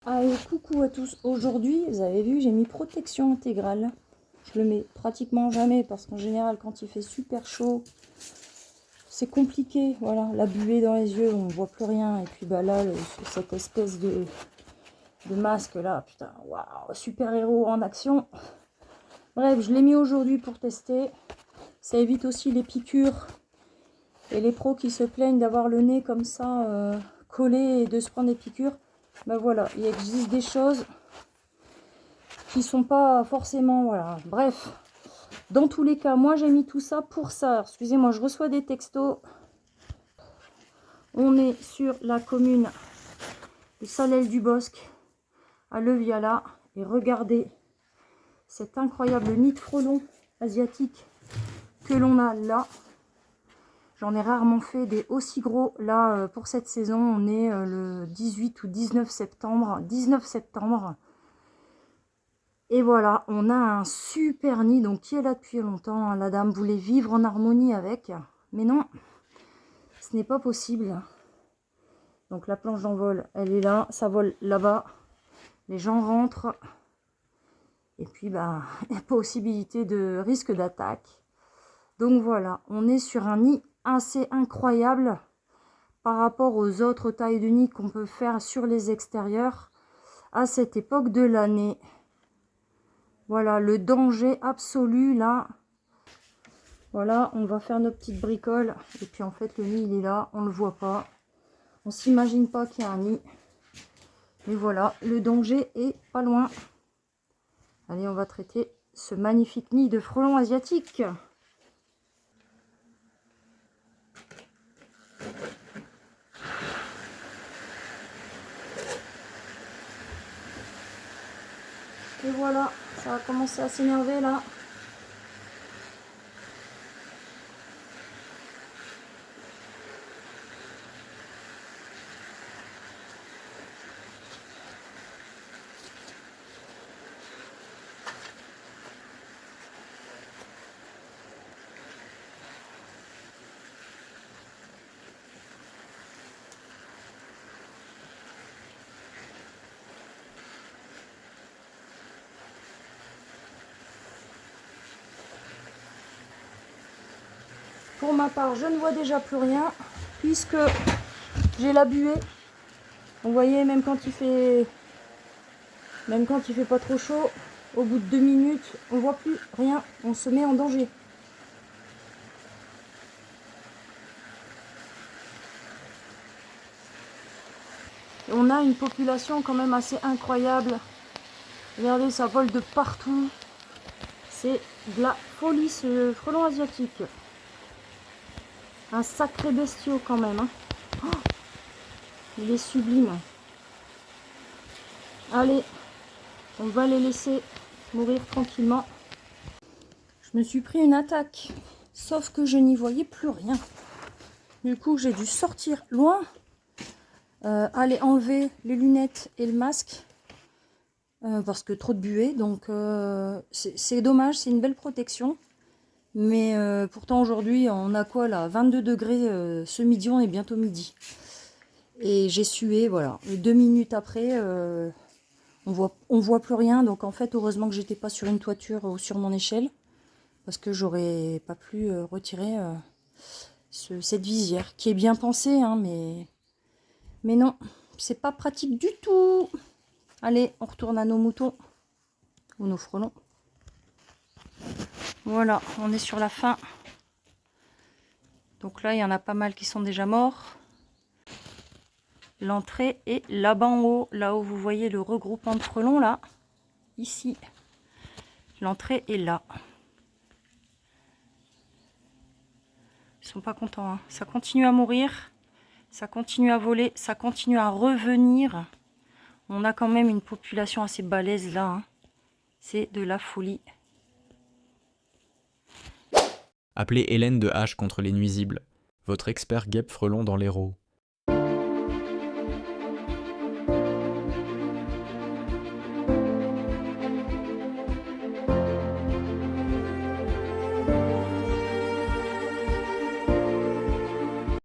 Allez, coucou à tous. Aujourd'hui, vous avez vu, j'ai mis protection intégrale. Je le mets pratiquement jamais parce qu'en général, quand il fait super chaud, c'est compliqué. Voilà, la buée dans les yeux, on ne voit plus rien. Et puis bah là, cette espèce de masque là, putain, waouh, super-héros en action. Bref, je l'ai mis aujourd'hui pour tester. Ça évite aussi les piqûres. Et les pros qui se plaignent d'avoir le nez comme ça, collé et de se prendre des piqûres. Ben voilà, il existe des choses qui sont pas forcément, voilà, bref. Dans tous les cas, moi j'ai mis tout ça pour ça. Excusez-moi, je reçois des textos. On est sur la commune de Salelles-du-Bosc, à Leviala. Et regardez cet incroyable nid de frelons asiatiques que l'on a là. J'en ai rarement fait des aussi gros. Là, pour cette saison, on est le 18 ou 19 septembre. 19 septembre. Et voilà, on a un super nid, donc qui est là depuis longtemps. La dame voulait vivre en harmonie avec. Mais non, ce n'est pas possible. Donc la planche d'envol, elle est là. Ça vole là-bas. Les gens rentrent. Et puis, bah, il y a possibilité de risque d'attaque. Donc voilà, on est sur un nid assez incroyable par rapport aux autres tailles de nid qu'on peut faire sur les extérieurs à cette époque de l'année. Voilà, le danger absolu là. Voilà, on va faire nos petites bricoles. Et puis en fait, le nid, il est là, on ne le voit pas. On s'imagine pas qu'il y a un nid. Mais voilà, le danger est pas loin. Allez, on va traiter ce magnifique nid de frelons asiatiques. Et voilà, ça va commencer à s'énerver là. Pour ma part, je ne vois déjà plus rien puisque j'ai la buée. Vous voyez, même quand il fait pas trop chaud, au bout de 2 minutes, on voit plus rien. On se met en danger. Et on a une population quand même assez incroyable. Regardez, ça vole de partout. C'est de la folie ce frelon asiatique. Un sacré bestiau quand même. Hein. Oh, il est sublime. Allez, on va les laisser mourir tranquillement. Je me suis pris une attaque. Sauf que je n'y voyais plus rien. Du coup, j'ai dû sortir loin. Aller enlever les lunettes et le masque. Parce que trop de buée. Donc, c'est dommage. C'est une belle protection. Mais pourtant aujourd'hui on a quoi là, 22 degrés ce midi, on est bientôt midi. Et j'ai sué, voilà. Et 2 minutes après, on voit plus rien. Donc en fait, heureusement que j'étais pas sur une toiture ou sur mon échelle. Parce que j'aurais pas pu retirer cette visière. Qui est bien pensée, hein, mais non, c'est pas pratique du tout. Allez, on retourne à nos moutons. Ou nos frelons. Voilà, on est sur la fin. Donc là, il y en a pas mal qui sont déjà morts. L'entrée est là-bas en haut. Là où vous voyez le regroupement de frelons, là. Ici. L'entrée est là. Ils sont pas contents. Hein. Ça continue à mourir. Ça continue à voler. Ça continue à revenir. On a quand même une population assez balèze là. Hein. C'est de la folie. Appelez Hélène de H contre les nuisibles, votre expert guêpe frelon dans l'Hérault.